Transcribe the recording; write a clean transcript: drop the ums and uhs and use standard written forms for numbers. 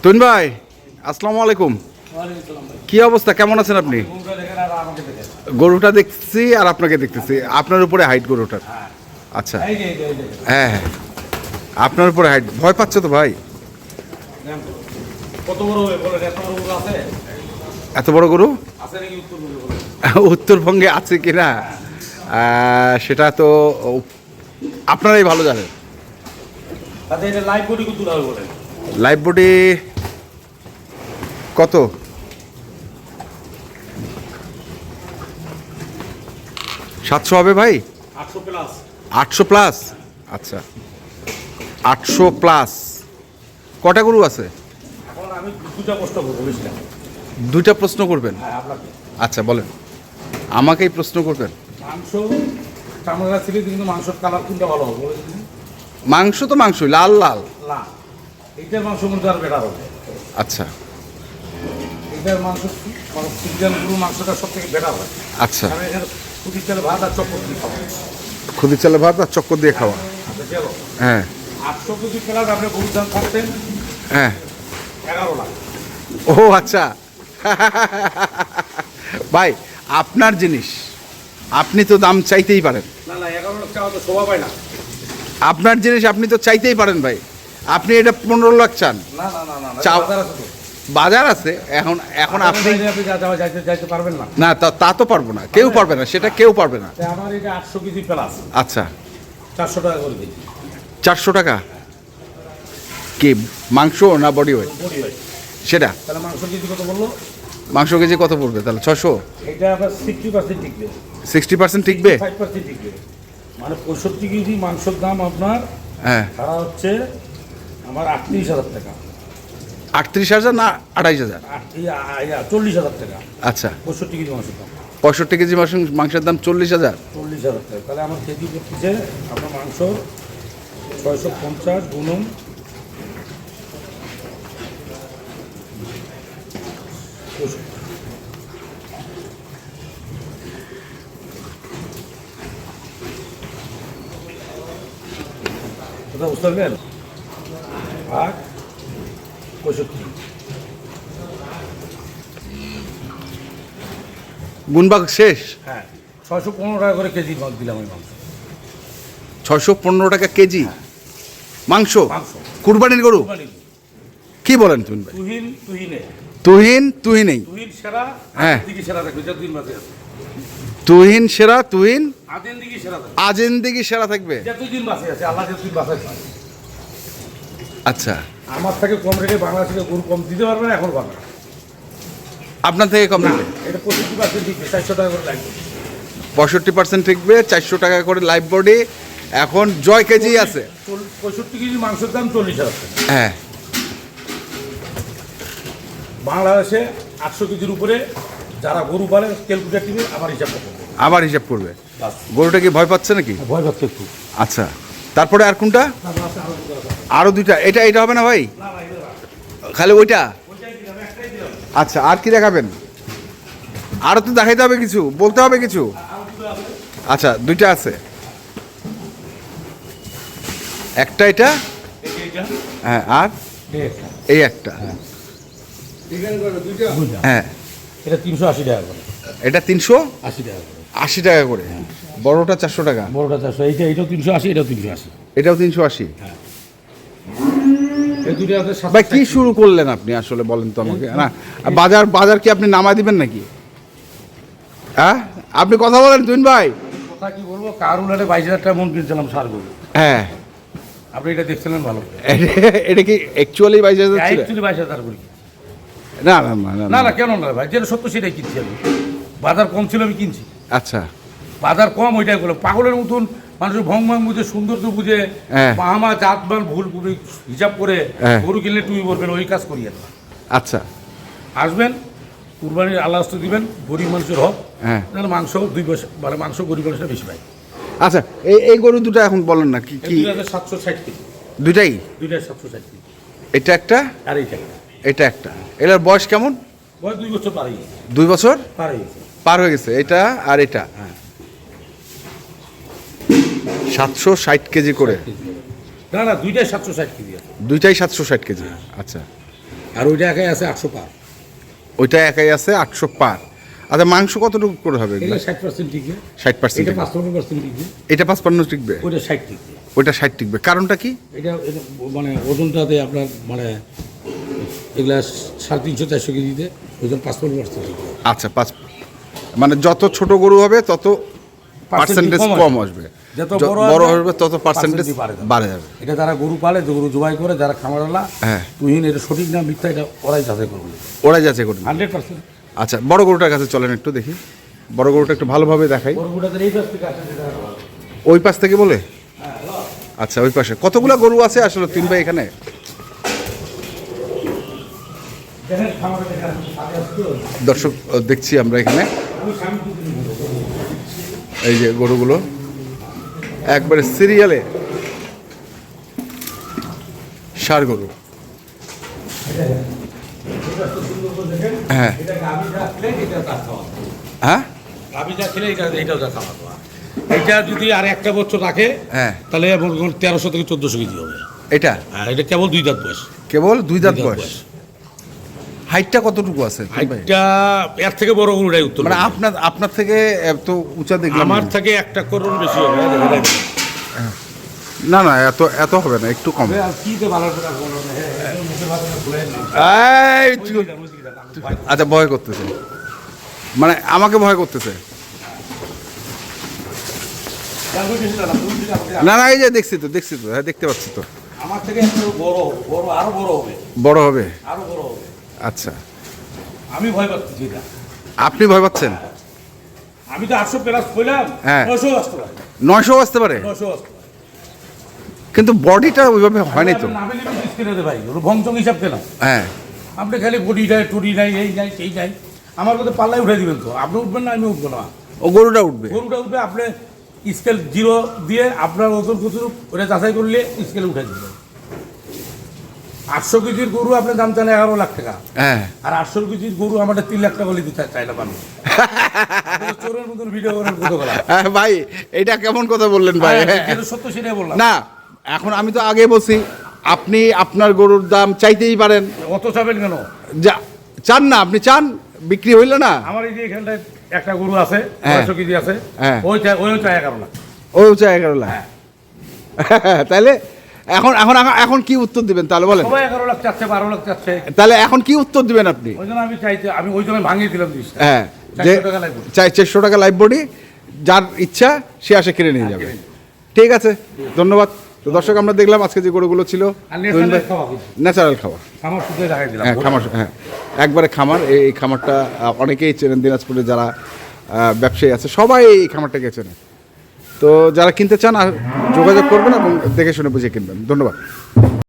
তুহিন ভাই, আসসালামু আলাইকুম। কি অবস্থা, কেমন আছেন আপনি? গরুটা দেখছি আর আপনাকে দেখতেছি, আপনার উপরে হাইট গরুটার। আচ্ছা, হ্যাঁ হ্যাঁ, আপনার উপরে হাইট। ভয় পাচ্ছে তো ভাই? এত বড় গরু উত্তরবঙ্গে আছে কিনা সেটা তো আপনারাই ভালো জানেন। লাইভ বডি কত? 700 হবে ভাই? 800 প্লাস। আচ্ছা, 800 প্লাস। কটা গরু আছে? দুইটা প্রশ্ন করবেন? আচ্ছা বলেন, আমাকেই প্রশ্ন করবেন। মাংস তো মাংসই, লাল লাল। এইটার মাংস কিন্তু আর বেটার হবে। আচ্ছা, এইটার মাংস মাংসটা সব থেকে বেটার হয়। আচ্ছা, খুদির চালে ভাত আর চক্কর দিয়ে খাওয়া। খুদির চালে ভাত আর চক্কর দিয়ে খাওয়া। হ্যাঁ, 800 কেজি খেলার আপনি গরুর দাম থাকতেন হ্যাঁ 11 লাখ। ও আচ্ছা ভাই, আপনার জিনিস আপনি তো দাম চাইতেই পারেন। না না, 11 লাখ চাওয়া তো শোভা পায় না। আপনার জিনিস আপনি তো চাইতেই পারেন ভাই। আপনি এটা 15 লাখ চান। না না না না, চাও, বাজার আছে তো। বাজার আছে। এখন এখন আপনি যাইতে পারবেন না। না, তা তো পারবো না, কেউ পারবে না, সেটা কেউ পারবে না। আমার এটা 800 কেজি প্লাস। আচ্ছা, 400 টাকা করে দিই। 400 টাকা কি মাংস না বডি ওয়েট? Body weight. সেটা তাহলে মাংস কেজি কত বললো? মাংস কেজি কত পড়বে তাহলে? 600। এটা আবার 60% টিকবে। 60% টিকবে? 5% টিকবে। মানে 65 কেজি মাংসের দাম আপনার হ্যাঁ ভাড়া হচ্ছে আমার 38,000 টাকা। 38,000 না 28,000? 40,000 টাকা। আচ্ছা, 65 কেজি মাংসের দাম। 65 কেজি মাংসের দাম 40,000। 40,000 টাকা। তাহলে আমার কেজি করতেছে আপনার মাংস 650 গুণন 65। কথা বুঝতে পারবেন? ভাগ 65। গুণবাগ শেষ। হ্যাঁ, 615 টাকা করে কেজি দিলাম ওই মাংস। 615 টাকা কেজি মাংস? মাংস কুরবানির গরু? কি বলেন তুহিন ভাই? তুহিনেই তুহিন সেরা। হ্যাঁ, দিকে সেরা থাকবে যতদিন বাঁচে আছে। তুহিন সেরা, তুহিন আদেন দিকে সেরা থাকবে আজেন্দিগি সেরা থাকবে। যতদিন বাঁচে আছে, আল্লাহ যতদিন বাঁচায়। আচ্ছা, আমার থেকে কম রেটে বাংলাদেশে গরু কম দিতে পারবে না, এখন পারবে না। আপনার থেকে কম নেবে? এটা 65% দিচ্ছে, 400 টাকা করে লাগবে। 65% টিকবে, 400 টাকা করে লাইভ বডি। এখন জয় কেজি আছে। 65 কেজি মাংসের দাম 40,000 টাকা। হ্যাঁ, বাংলাদেশে 800 কেজির উপরে যারা গরু পালে ক্যালকুলেটার টিমে আমার হিসাব করবে। আবার হিসাব করবে। গরুটা কি ভয় পাচ্ছে নাকি? ভয় পাচ্ছে একটু। আচ্ছা, তারপরে আর কোনটা? আরো দুইটা। এটা এটা হবে না ভাই, খালি ওইটা? আচ্ছা, আর কি দেখাবেন? আরো তো দেখাইতে হবে কিছু, বলতে হবে কিছু। আচ্ছা, দুইটা আছে, একটা এটা, হ্যাঁ, আর এই একটা। হ্যাঁ, এটা 380 টাকা করে। এটা 380 টাকা করে। 80 টাকা করে। বড়টা 400 টাকা। বড়টা 400। এটাও 380, এটাও 380। এটাও 380। এই দুটো আছে। ভাই কি শুরু করলেন আপনি আসলে, বলেন তো আমাকে। না, বাজার বাজার কি আপনি নামায় দিবেন নাকি? হ্যাঁ, আপনি কথা বলেন তুহিন ভাই। কথা কি বলবো, কারুলারে 22,000 টাকা মন কিনছিলাম সার গরু। হ্যাঁ, আপনি এটা দেখছিলেন ভালো। এটা কি অ্যাকচুয়ালি 22,000 ছিল? অ্যাকচুয়ালি 22,000 করি। না না না না না, কেন না ভাই, যেটা সত্য সেটাই কিনছি আমি। বাজার কম ছিল আমি কিনছি। আচ্ছা, বাজার কম ওইটাই বলো। পাগলের মতন মানুষের ভং ভাং বুঝে, সৌন্দর্য বুঝে, মামা জাত মান ভুল হিসাব করে গরু কিনলে তুমি বলবেন, ওই কাজ করি না। আচ্ছা, আসবেন, কুরবানির আল্লাহ দিবেন, গরিব মানুষের হক। হ্যাঁ, তাহলে মাংস 2 পয়সা, মানে মাংস গরিব মানুষের বেশি পাই। আচ্ছা, এই গরু দুটো এখন বলেন না কি কি? 760 কেজি। দুইটাই? দুইটাই 760 কেজি। এটা একটা, আর এইটা এটা একটা। এটার বয়স কেমন? বয়স 2 বছর পার হয়ে গেছে। 2 বছর পার হয়ে হয়ে গেছে। গেছে। এটা আর এটা। হ্যাঁ, 760 কেজি করে। না না, দুইটাই 760 কেজি আছে। দুইটাই 760 কেজি। আচ্ছা, আর ওইটা একাই আছে 800 পার। ওইটা একাই আছে 800 পার। আচ্ছা মাংস কতটুকু করে হবে? এটা 60% টিকবে, 60%। এটা 55% টিকবে, এটা 55 টিকবে, ওইটা 60 টিকবে। ওইটা 60 টিকবে, কারণটা কি? এটা মানে ওজনটাতে আপনার মানে এগুলা 350-400 কেজিতে ওজন 55% টিকবে। আচ্ছা 5, মানে যত ছোট গরু হবে তত পার্সেন্টেজ কম আসবে, যত বড় হবে তত পার্সেন্টেজ বাড়ে যাবে। এটা যারা গরু পালে, যে গরু জবাই করে, যারা খামারওয়ালা, হ্যাঁ, তুহিন এটা সঠিক না মিথ্যা এটা ওরাই যাচাই করবে, ওরাই যাচাই করবে 100%। আচ্ছা বড় গরুটার কাছে চলেন একটু দেখি, বড় গরুটা একটু ভালোভাবে দেখাই। গরুটাতে এই পাশ থেকে আসে, যেটা ওই পাশ থেকে বলে? আচ্ছা ওই পাশে কতগুলো গরু আছে আসলে তিন ভাই এখানে? দর্শক দেখছি আমরা এখানে এই যে গরুগুলো একবারে সিরিয়ালে ষাঁড় গরু। হ্যাঁ হ্যাঁ, এটা যদি আর একটা বছর রাখে, হ্যাঁ, তাহলে 1300 থেকে 1400 কেজি হবে। এটা এটা কেবল 2 দাঁত বয়স, কেবল 2 দাঁত বয়স। হাইটটা কতটুকু আছে? হাইটটা এর থেকে বড় গরুটাই উত্তর, মানে আপনার থেকে এত উঁচা দেখলাম। আমার থেকে একটা করোন বেশি হবে। না না, এত হবে না, একটু কম। আচ্ছা ভয় করতেছে, মানে আমাকে ভয় করতেছে। না না, এই যে দেখছি তো, হ্যাঁ দেখতে পাচ্ছি তো। আমার থেকে একটু বড় আরো বড় হবে, বড় হবে, আরো বড় হবে। আচ্ছা আমি ভয় পাচ্ছি এটা। আপনি ভয় পাচ্ছেন? আমি তো 800 প্লাস কইলাম, হ্যাঁ 900 আসতে পারে, 900 আসতে পারে, 900 আসতে পারে। কিন্তু বডিটা ওইভাবে হয়নি তো। না বলে কিনে দে ভাই, ওর ভংচং হিসাব কেন? হ্যাঁ, আপনি খালি বডি নাই, টুডি নাই, এই নাই সেই নাই, আমার কথা পাল্লাই উঠে দিবেন তো। আপনি উঠবেন না, আমি উঠবো না। ও গরুটা উঠবে, গরুটা উঠবে, আপনি স্কেল 0 দিয়ে আপনার ওজন কত ওটা যাচাই করলে স্কেলে উঠে দিবেন। 800 কেজির গরু আপনার দাম চান 11 লাখ টাকা, হ্যাঁ, আর 800 কেজির গরু আমাদের 3 লাখ টাকা বলে দিতে চাই না মানুষ। চোরের মতন ভিডিও করেন কত গলা। ভাই এটা কেমন কথা বললেন ভাই? যেটা সত্য সেটাই বললাম। না এখন আমি তো আগে বলছি, আপনি আপনার গরুর দাম চাইতেই পারেন। অত চাবেন কেন? যা চান না, আপনি চান বিক্রি হইল না। আমার এই যে এখানটায় একটা গরু আছে, হ্যাঁ 900 কেজি আছে, হ্যাঁ ওইটা 11 লাখ। ওই 11 লাখ। তাহলে এখন কি উত্তর দিবেন তাহলে বলেন? সবাই 11 লাখ চাচ্ছে, 12 লাখ চাচ্ছে। তাহলে এখন কি উত্তর দিবেন আপনি? ওই জন্য আমি ওই জন্য ভাঙিয়ে দিলাম জিনিসটা। হ্যাঁ, যে 400 টাকা লাগবে, 400 টাকা লাইভ বডি, যার ইচ্ছা সে আসে কিনে নিয়ে যাবে। ঠিক আছে, ধন্যবাদ। তো দর্শক আমরা দেখলাম আজকে যে গরুগুলো ছিল ন্যাচারাল খাবার, খামার শুধু দেখাই দিলাম। হ্যাঁ খামার, হ্যাঁ একবারে খামার। এই খামারটা অনেকেই চেনেন, দিনাজপুরে যারা ব্যবসায়ী আছে সবাই এই খামারটাকে চেনে। তো যারা কিনতে চান আর যোগাযোগ করবেন এবং দেখে শুনে বুঝে কিনবেন। ধন্যবাদ।